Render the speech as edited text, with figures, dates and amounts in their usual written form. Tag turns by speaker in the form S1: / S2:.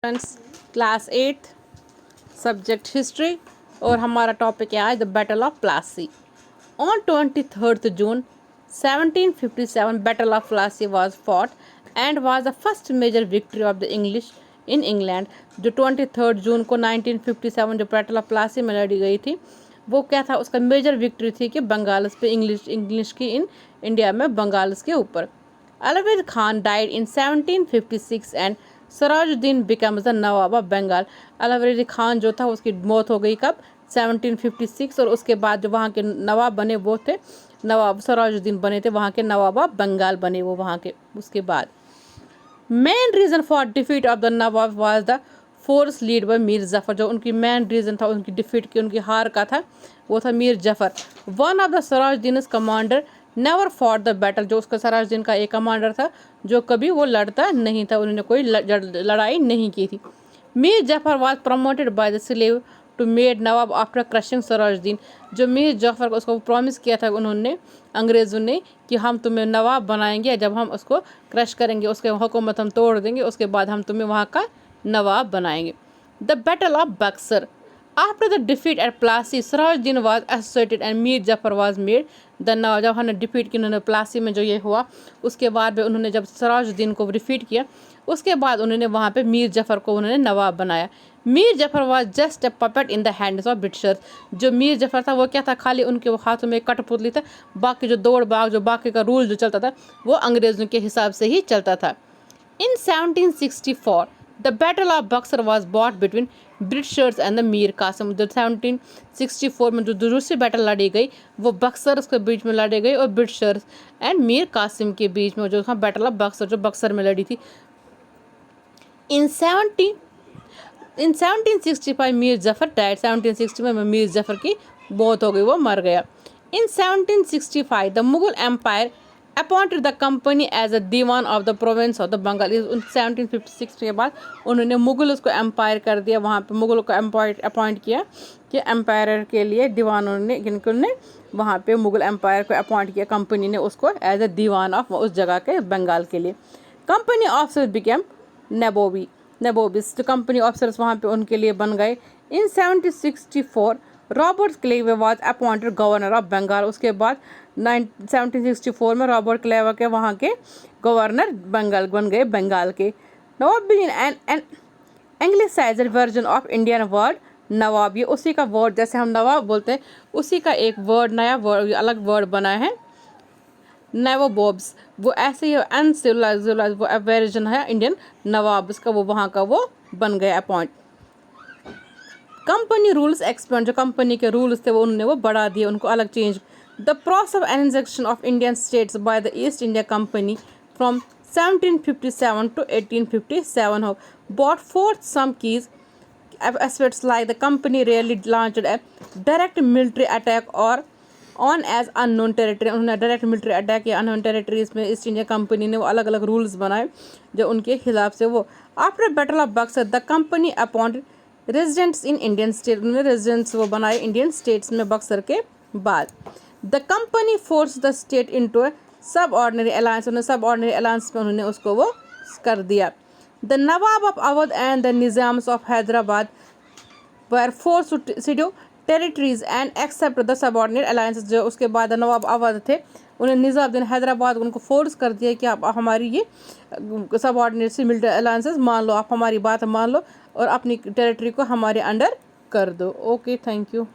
S1: Friends, class 8 subject history और हमारा topic है आज the battle of Plassey. On 23 June 1757 battle of Plassey was fought and was the first major victory of the English in England. जो 23 जून को 1957 जो battle of Plassey में लड़ी गई थी, वो क्या था, उसका मेजर विक्ट्री थी कि बंगाल्स पे इंग्लिश की इन इंडिया में बंगाल्स के ऊपर। Alivardi Khan died in 1756 and Sirajuddin becomes the nawab of Bengal. Alivardi Khan जो था उसकी मौत हो गई कब, 1756, और उसके बाद जो वहाँ के नवाब बने वो थे नवाब सराजुद्दीन बने थे, वहाँ के नवाब ऑफ बंगाल बने वो वहाँ के। उसके बाद main reason for defeat of the Nawab was the force lead by Mir Zafar. जो उनकी मेन रीज़न था उनकी डिफीट की, उनकी हार का था, वो था Mir Zafar. One of the Sarajuddin commander never fought the battle. जो उसका सराजुद्दीन का एक कमांडर था जो कभी वो लड़ता नहीं था, उन्होंने कोई लड़ाई नहीं की थी। Mir Jafar was promoted by the slave to made nawab after crushing Sirajuddin. जो मीर जफ़र को उसको प्रॉमिस किया था उन्होंने, अंग्रेज़ों ने, कि हम तुम्हें नवाब बनाएंगे जब हम उसको क्रश करेंगे, उसके हुकूमत हम तोड़ देंगे, उसके बाद हम तुम्हें वहाँ का नवाब बनाएंगे। The battle of Buxar. After the defeat at Plassey Sirajuddin was associated and Mir Jafar was made the nawab. जब हमने डिफीट की उन्होंने प्लासी में जो ये हुआ, उसके बाद में उन्होंने जब सराजुद्दीन को डिफीट किया, उसके बाद उन्होंने वहाँ पे मीर जफ़र को उन्होंने नवाब बनाया। Mir Jafar was just a puppet in the hands of Britishers. जो मीर जफ़र था वो क्या था, खाली उनके हाथों में कठपुतली था, बाकी जो दौड़ भाग, जो बाकी का रूल जो चलता था वो अंग्रेज़ों के हिसाब से ही चलता था। In 1764 the battle of Buxar was bought between Britishers and the Mir Qasim. जो 1764 में जो दूसरी बैटल लड़ी गई वो बक्सर के बीच में लड़ी गई और ब्रिटिशर्स एंड मीर कासिम के बीच में, जो था बैटल ऑफ बक्सर जो बक्सर में लड़ी थी। इन 1765 मीर जफ़र डाइड। 1765 में मीर जफ़र की मौत हो गई, वो मर गया। In 1765 the Mughal empire appointed the company as a diwan of the province of the Bengal. 1756 के बाद उन्होंने मुगल उसको एम्पायर कर दिया, वहाँ पे मुगलों को अपॉइंट किया कि एम्पायर के लिए दीवान उन्होंने वहाँ पे मुगल एम्पायर को अपॉइंट किया, कंपनी ने उसको एज अ दीवान ऑफ उस जगह के बंगाल के लिए। Company officer became nabobs. जो कंपनी ऑफिसर्स वहाँ पे उनके लिए बन गए। In 1764 Robert Clive was appointed governor of Bengal. उसके बाद 1764 में रॉबर्ट क्लेवे के वहाँ के गवर्नर बंगाल बन गए, बंगाल के। Nawab an anglicised version of Indian word nawab. ये उसी का वर्ड, जैसे हम नवाब बोलते हैं उसी का एक वर्ड, नया वर्ड, अलग वर्ड बना है नवाबोब्स। वो ऐसे ही अनसिविलाइज्ड वो वर्जन है इंडियन नवाब, इसका वो वहाँ का वो बन गया अपॉइंट। Company rules expand. जो कंपनी के रूल्स थे वो उन्होंने वो बढ़ा दिए, उनको अलग change. The process of annexation of Indian states by the east India company from 1757 to 1857 हो brought forth some keys aspects like the company rarely launched a direct military attack or on as unknown territory. उन्होंने direct military attack या unknown territories में East India Company ने वो अलग अलग rules बनाए जो उनके खिलाफ से वो। After battle of Buxar the company appointed residents in Indian state. उन्होंने रेजिडेंट्स वो बनाए इंडियन स्टेट्स में बक्सर के बाद। The company force the state into सब ऑर्डिनरी अलायंस। उन्होंने सब ऑर्डिनरी अलायंस में उन्होंने उसको वो कर दिया। The nawab of Awadh and the Nizams of Hyderabad were force to cede territories and accept the subordinate alliances. जो उसके बाद नवाब अवध थे, उन्हें निज़ामुद्दीन हैदराबाद उनको फोर्स कर दिया कि आप हमारी ये सबऑर्डिनेट सी मिलिट्री अलायंसेस मान लो, आप हमारी बात मान लो और अपनी टेरिटरी को हमारे अंडर कर दो। Okay, thank you.